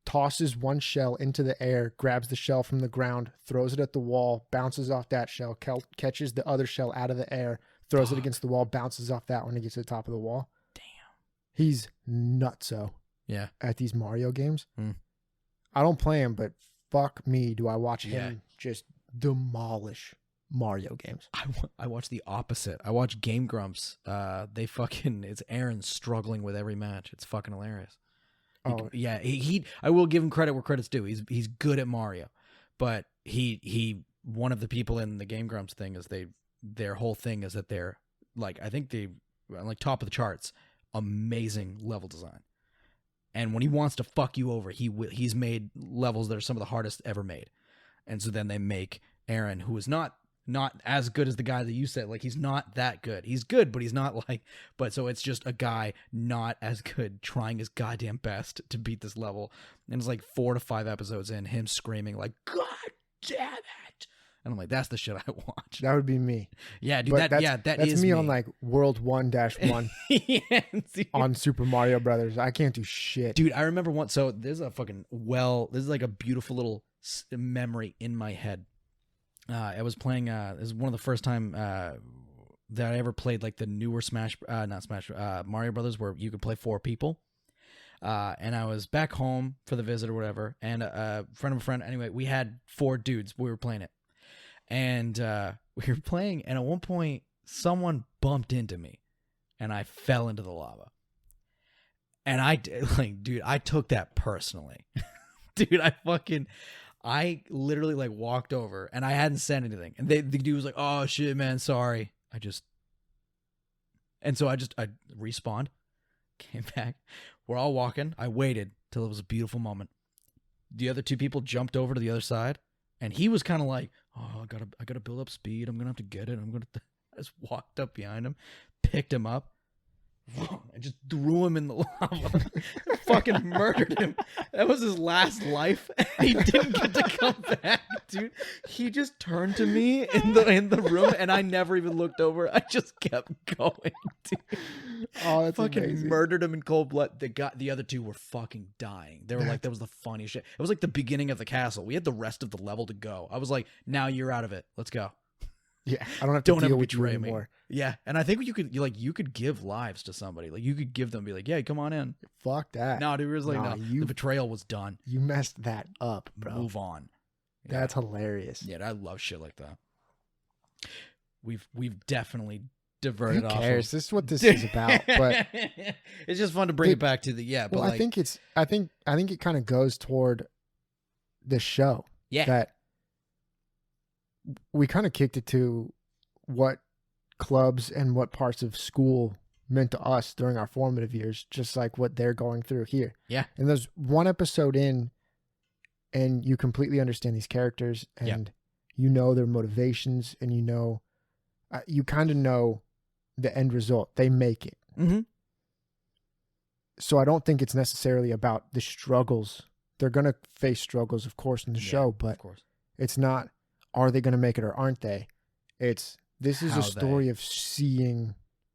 tosses one shell into the air, grabs the shell from the ground, throws it at the wall, bounces off that shell, catches the other shell out of the air, throws it Fuck. against the wall, bounces off that one, and gets to the top of the wall. Damn. He's nutso Yeah. at these Mario games. Hmm. I don't play him, but fuck me, do I watch Yeah. him just demolish Mario games. I watch the opposite. I watch Game Grumps. It's Aaron struggling with every match. It's fucking hilarious. Oh. Yeah. I will give him credit where credit's due. He's good at Mario, but he one of the people in the Game Grumps thing is their whole thing is that they're like, I think they like top of the charts, amazing level design. And when he wants to fuck you over, he's made levels that are some of the hardest ever made. And so then they make Aaron, who is not as good as the guy that you said. Like, he's not that good. He's good, but he's not like, but so it's just a guy not as good trying his goddamn best to beat this level. And it's like 4 to 5 episodes in, him screaming like, God damn it. And I'm like, that's the shit I watch. That would be me. Yeah, dude, But that's is me on like World 1-1 yeah, on Super Mario Brothers. I can't do shit. dude, I remember once. So there's a fucking this is like a beautiful little memory in my head. I was playing. This is one of the first time that I ever played like the newer Mario Brothers, where you could play 4 people. And I was back home for the visit or whatever, and a friend of a friend. Anyway, we had 4 dudes. We were playing it, and we were playing. And at one point, someone bumped into me, and I fell into the lava. And I took that personally, dude. I literally like walked over, and I hadn't said anything, and the dude was like, "Oh shit, man, sorry." I respawned, came back. We're all walking. I waited till it was a beautiful moment. The other 2 people jumped over to the other side, and he was kind of like, "Oh, I gotta build up speed. I'm gonna have to get it. I just walked up behind him, picked him up, and just threw him in the lava. Fucking murdered him. That was his last life. He didn't get to come back, dude. He just turned to me in the room, and I never even looked over. I just kept going, dude. Oh, that's fucking amazing. murdered him in cold blood. The other two were fucking dying. They were like, that was the funniest shit. It was like the beginning of the castle. We had the rest of the level to go. I was like, now you're out of it. Let's go. Yeah, I don't have to Don't deal ever with you betray me. anymore. Yeah, and I think you could give lives to somebody. Like you could give them, be like, yeah, come on in. Fuck that. No, dude, it was like, Nah, no, you- the betrayal was done. You messed that up, bro. Move on. Yeah. That's hilarious. Yeah, I love shit like that. We've definitely diverted Who off. cares? This is what this is about. But it's just fun to bring it back to the But well, like, I think it kind of goes toward the show. yeah, That we kind of kicked it to what clubs and what parts of school meant to us during our formative years, just like what they're going through here. Yeah. And there's one episode in, and you completely understand these characters, and you know their motivations, and you kind of know the end result. They make it. Mm-hmm. So I don't think it's necessarily about the struggles. They're going to face struggles, of course, in the show, but of course. it's not, are they going to make it or aren't they? This is How a story of seeing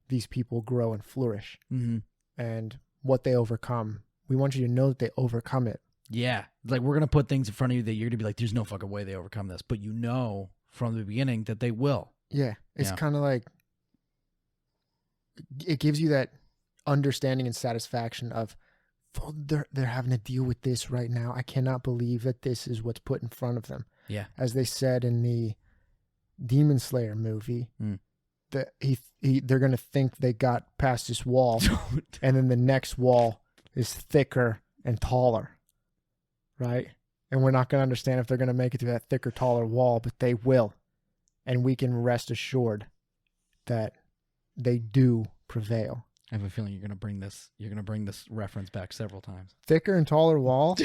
these people grow and flourish, Mm-hmm. and what they overcome. We want you to know that they overcome it. Yeah, like we're gonna put things in front of you that you're gonna be like, "There's no fucking way they overcome this," but you know from the beginning that they will. Yeah. It's Yeah. kind of like, it gives you that understanding and satisfaction of, "Oh, they're having to deal with this right now. I cannot believe that this is what's put in front of them." Yeah. As they said in the Demon Slayer movie, that they're going to think they got past this wall, and then the next wall is thicker and taller, right? And we're not going to understand if they're going to make it through that thicker, taller wall, but they will. And we can rest assured that they do prevail. I have a feeling you're gonna bring this reference back several times. Thicker and taller wall.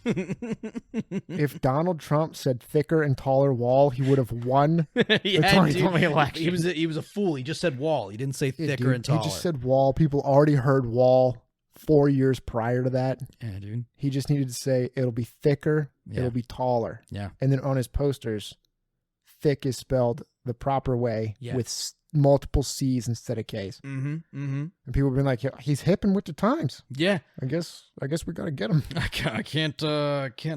If Donald Trump said thicker and taller wall, he would have won the 2020 election. He was a fool. He just said wall. He didn't say Yeah, thicker dude, and taller. He just said wall. People already heard wall 4 years prior to that. yeah, dude. He just needed to say it'll be thicker, Yeah. it'll be taller. Yeah. And then on his posters, thick is spelled the proper way Yeah. with multiple C's instead of K's. Mm-hmm. Mm-hmm. And people have been like, "Yeah, he's hipping with the times. Yeah. I guess we got to get him." I can't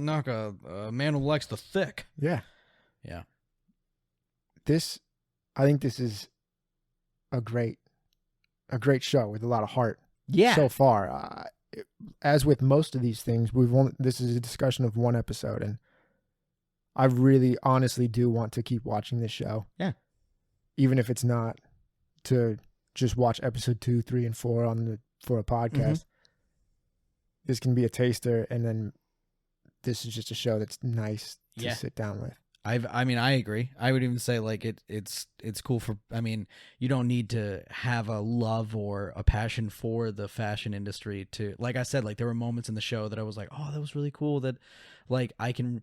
knock a man who likes the thick. Yeah. Yeah. I think this is a great show with a lot of heart. Yeah. So far, as with most of these things, this is a discussion of one episode, and I really honestly do want to keep watching this show. Yeah. Even if it's not to just watch episode 2, 3, and 4 for a podcast. Mm-hmm. This can be a taster, and then this is just a show that's nice to Yeah. sit down with. I agree. I would even say like it's cool for, you don't need to have a love or a passion for the fashion industry to, like I said, like there were moments in the show that I was like, oh, that was really cool, that like I can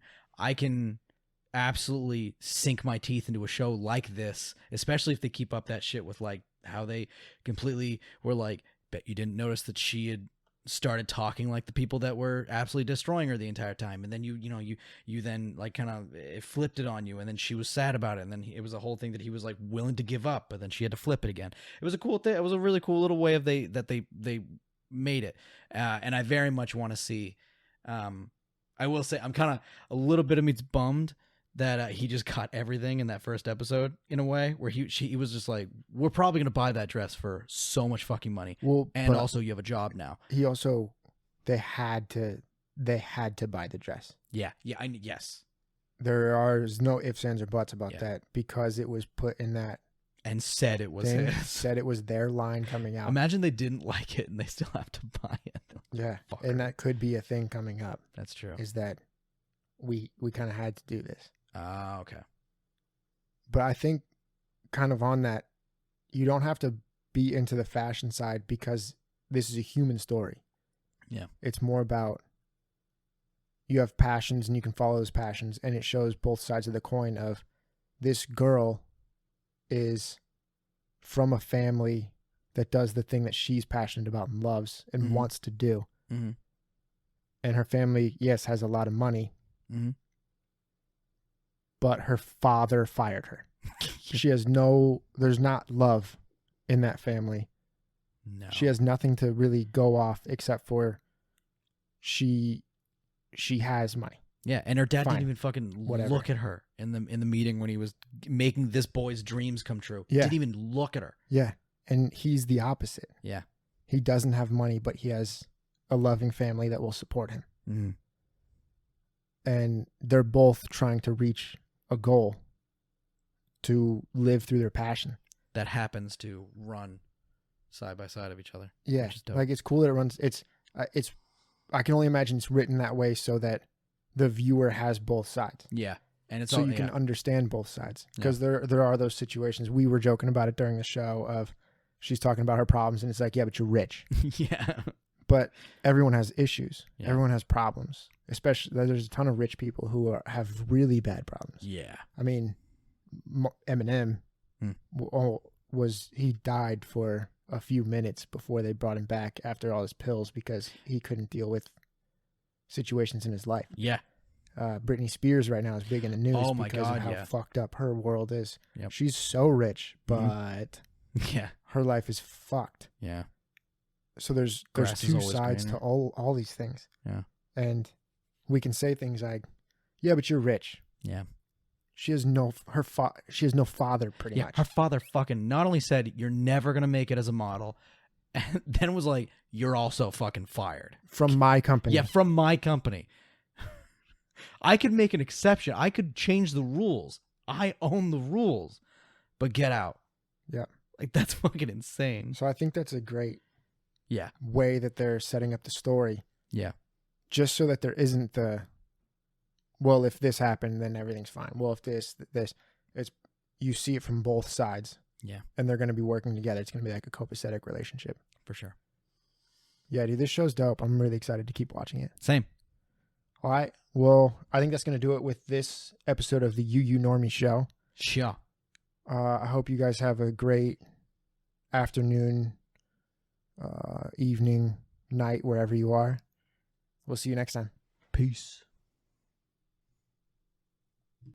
absolutely sink my teeth into a show like this, especially if they keep up that shit with like how they completely were like, bet you didn't notice that she had started talking like the people that were absolutely destroying her the entire time, and then you then like kind of it flipped it on you, and then she was sad about it, and then it was a whole thing that he was like willing to give up, but then she had to flip it again. It was a cool thing. It was a really cool little way of they made it, and I very much want to see. I will say I'm kind of a little bit of me's bummed that he just got everything in that first episode in a way where he was just like, we're probably going to buy that dress for so much fucking money. Well, and but also you have a job now. they had to buy the dress. Yeah. Yeah. Yes. There's no ifs, ands, or buts about Yeah. that, because it was put in that And said it was thing, his. said it was their line coming out. Imagine they didn't like it and they still have to buy it. Yeah. Fucker. And that could be a thing coming up, That's true. is that we kind of had to do this. Ah, okay. But I think kind of on that, you don't have to be into the fashion side, because this is a human story. Yeah. It's more about, you have passions and you can follow those passions, and it shows both sides of the coin of, this girl is from a family that does the thing that she's passionate about and loves and Mhm. wants to do. Mm-hmm. And her family, yes, has a lot of money, Mm-hmm. but her father fired her. There's not love in that family. No. She has nothing to really go off except for she has money. Yeah, and her dad Fine. didn't even fucking Whatever. look at her in the meeting when he was making this boy's dreams come true. Yeah. Didn't even look at her. Yeah. And he's the opposite. Yeah. He doesn't have money, but he has a loving family that will support him. Mm-hmm. And they're both trying to reach a goal to live through their passion. That happens to run side by side of each other. Yeah. Which is dope. Like it's cool that it runs. I can only imagine it's written that way so that the viewer has both sides. Yeah. And it's so all, you can understand both sides. Because there are those situations. We were joking about it during the show of she's talking about her problems and it's like, yeah, but you're rich. Yeah. But everyone has issues. Yeah. Everyone has problems. Especially there's a ton of rich people who have really bad problems. Yeah. I mean, Eminem he died for a few minutes before they brought him back after all his pills because he couldn't deal with situations in his life. Yeah. Britney Spears right now is big in the news because of how fucked up her world is. Yep. She's so rich, but yeah, her life is fucked. Yeah. So there's Grass is two always sides greener. to all these things. Yeah. And we can say things like, yeah, but you're rich. Yeah. She has no father pretty much. Her father fucking not only said you're never gonna make it as a model, and then was like, you're also fucking fired From my company. Yeah, from my company. I could make an exception. I could change the rules. I own the rules, but get out. Yeah. Like that's fucking insane. So I think that's a great Yeah. way that they're setting up the story. Yeah. Just so that there isn't the, well, if this happened, then everything's fine. Well, if this, it's, you see it from both sides. Yeah. And they're going to be working together. It's going to be like a copacetic relationship. For sure. Yeah, dude, this show's dope. I'm really excited to keep watching it. Same. All right. Well, I think that's going to do it with this episode of the UU Normie Show. Sure. I hope you guys have a great afternoon, evening, night, wherever you are. We'll see you next time. Peace.